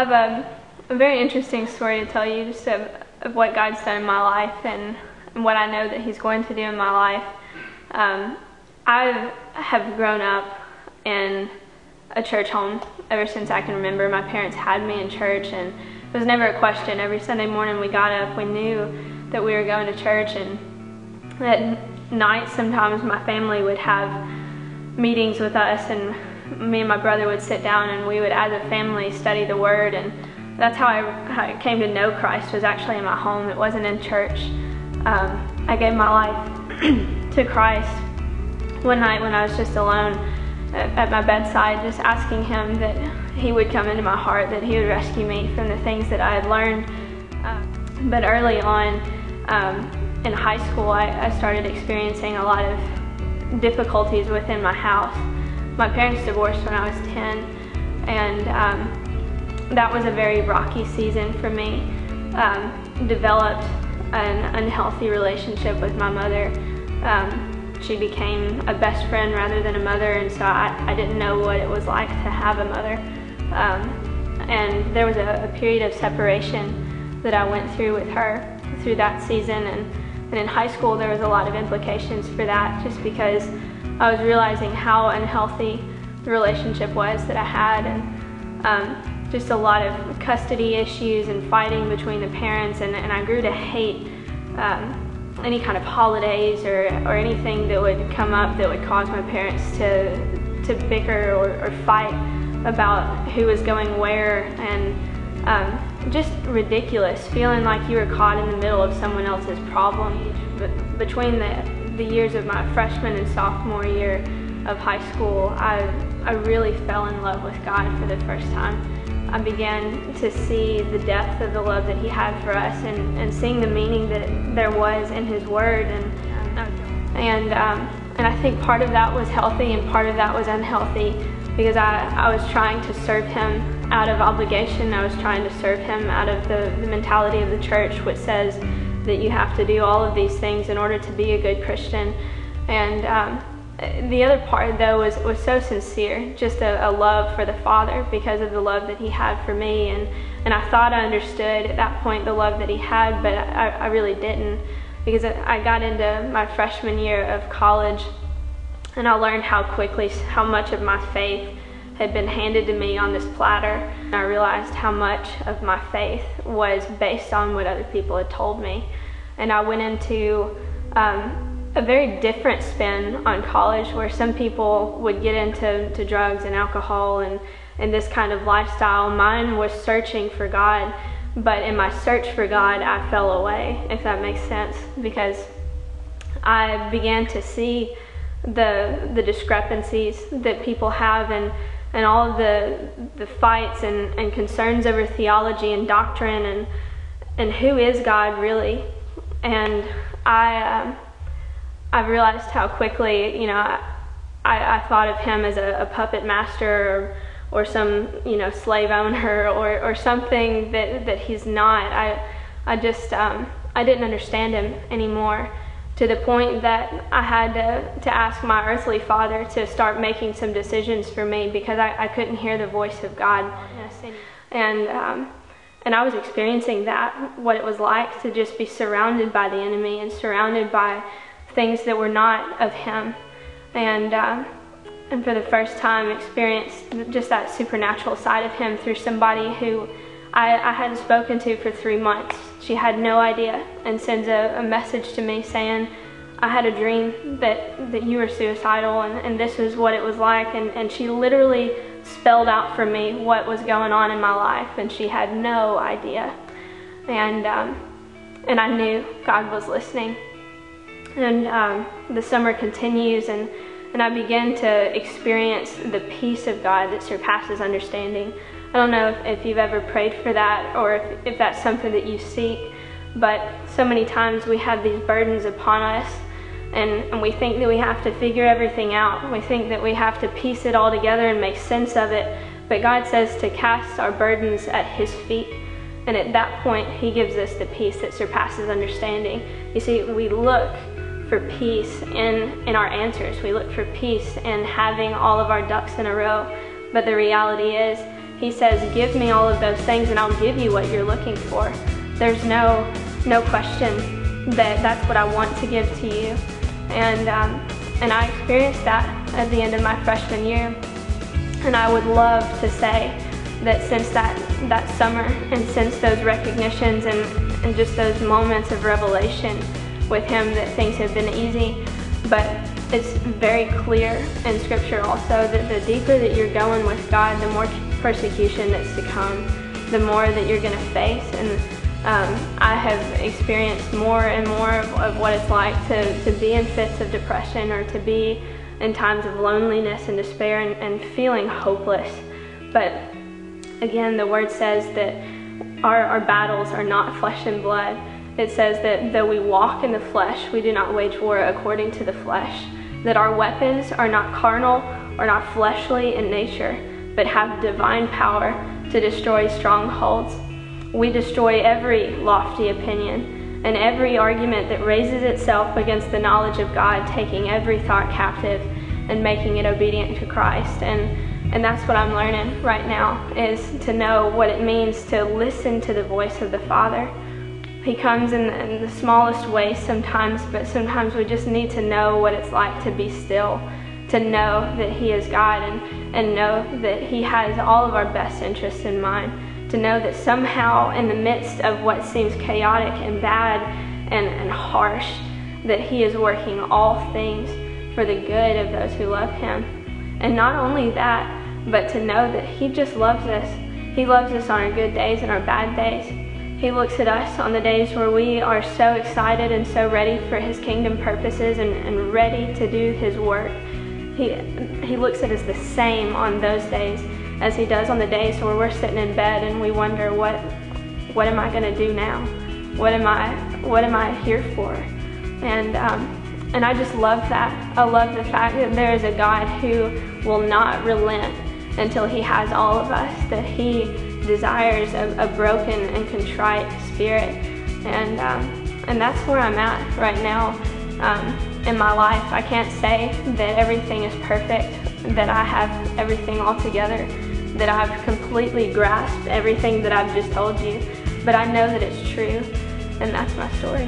have a very interesting story to tell you, just of what God's done in my life and what I know that He's going to do in my life. I have grown up in a church home ever since I can remember. My parents had me in church, and it was never a question. Every Sunday morning we got up, we knew that we were going to church, and at night sometimes my family would have meetings with us, and me and my brother would sit down and we would as a family study the Word. And that's how I came to know Christ, was actually in my home. It wasn't in church. I gave my life to Christ one night when I was just alone at my bedside, just asking Him that He would come into my heart, that He would rescue me from the things that I had learned. But early on in high school, I started experiencing a lot of difficulties within my house. My parents divorced when I was 10, and that was a very rocky season for me. Developed an unhealthy relationship with my mother. She became a best friend rather than a mother, and so I didn't know what it was like to have a mother. And there was a period of separation that I went through with her through that season, and in high school there was a lot of implications for that, just because I was realizing how unhealthy the relationship was that I had, and just a lot of custody issues and fighting between the parents, and I grew to hate any kind of holidays or anything that would come up that would cause my parents to bicker or fight about who was going where, and just ridiculous, feeling like you were caught in the middle of someone else's problem. But between the years of my freshman and sophomore year of high school, I really fell in love with God for the first time. I began to see the depth of the love that He had for us, and seeing the meaning that there was in His Word, and I think part of that was healthy and part of that was unhealthy, because I was trying to serve Him out of obligation. I was trying to serve Him out of the mentality of the church, which says that you have to do all of these things in order to be a good Christian. And the other part, though, was so sincere, just a love for the Father because of the love that He had for me. And I thought I understood at that point the love that He had, but I really didn't, because I got into my freshman year of college, and I learned how much of my faith had been handed to me on this platter. And I realized how much of my faith was based on what other people had told me. And I went into a very different spin on college, where some people would get into drugs and alcohol and this kind of lifestyle. Mine was searching for God, but in my search for God, I fell away, if that makes sense, because I began to see the discrepancies that people have, and all of the fights and concerns over theology and doctrine and who is God really. And I realized how quickly, I thought of Him as a puppet master or some, slave owner or something that He's not. I didn't understand Him anymore, to the point that I had to ask my earthly father to start making some decisions for me, because I couldn't hear the voice of God. And I was experiencing that, what it was like to just be surrounded by the enemy and surrounded by things that were not of Him, and for the first time experienced just that supernatural side of Him through somebody who I hadn't spoken to for 3 months. She had no idea, and sends a message to me saying, I had a dream that you were suicidal, and this was what it was like, and she literally spelled out for me what was going on in my life, and she had no idea. And I knew God was listening. And the summer continues, and I begin to experience the peace of God that surpasses understanding. I don't know if you've ever prayed for that, or if that's something that you seek, but so many times we have these burdens upon us, and we think that we have to figure everything out. We think that we have to piece it all together and make sense of it, but God says to cast our burdens at His feet, and at that point He gives us the peace that surpasses understanding. You see, we look for peace in our answers. We look for peace in having all of our ducks in a row, but the reality is He says, give me all of those things and I'll give you what you're looking for. There's no question that that's what I want to give to you. And I experienced that at the end of my freshman year. And I would love to say that since that summer and since those recognitions and just those moments of revelation with him, that things have been easy. But it's very clear in Scripture also that the deeper that you're going with God, the more persecution that's to come, the more that you're going to face. And I have experienced more and more of what it's like to be in fits of depression, or to be in times of loneliness and despair and feeling hopeless. But again, the Word says that our battles are not flesh and blood. It says that though we walk in the flesh, we do not wage war according to the flesh. That our weapons are not carnal or not fleshly in nature, but have divine power to destroy strongholds. We destroy every lofty opinion and every argument that raises itself against the knowledge of God, taking every thought captive and making it obedient to Christ. And that's what I'm learning right now, is to know what it means to listen to the voice of the Father. He comes in the smallest ways sometimes, but sometimes we just need to know what it's like to be still, to know that He is God, and know that He has all of our best interests in mind, to know that somehow in the midst of what seems chaotic and bad and harsh, that He is working all things for the good of those who love Him. And not only that, but to know that He just loves us. He loves us on our good days and our bad days. He looks at us on the days where we are so excited and so ready for His kingdom purposes and ready to do His work. He looks at us the same on those days as He does on the days where we're sitting in bed and we wonder, what am I going to do now? What am I here for? And I just love that. I love the fact that there is a God who will not relent until He has all of us, that He desires a broken and contrite spirit. And that's where I'm at right now in my life. I can't say that everything is perfect, that I have everything all together, that I've completely grasped everything that I've just told you, but I know that it's true, and that's my story.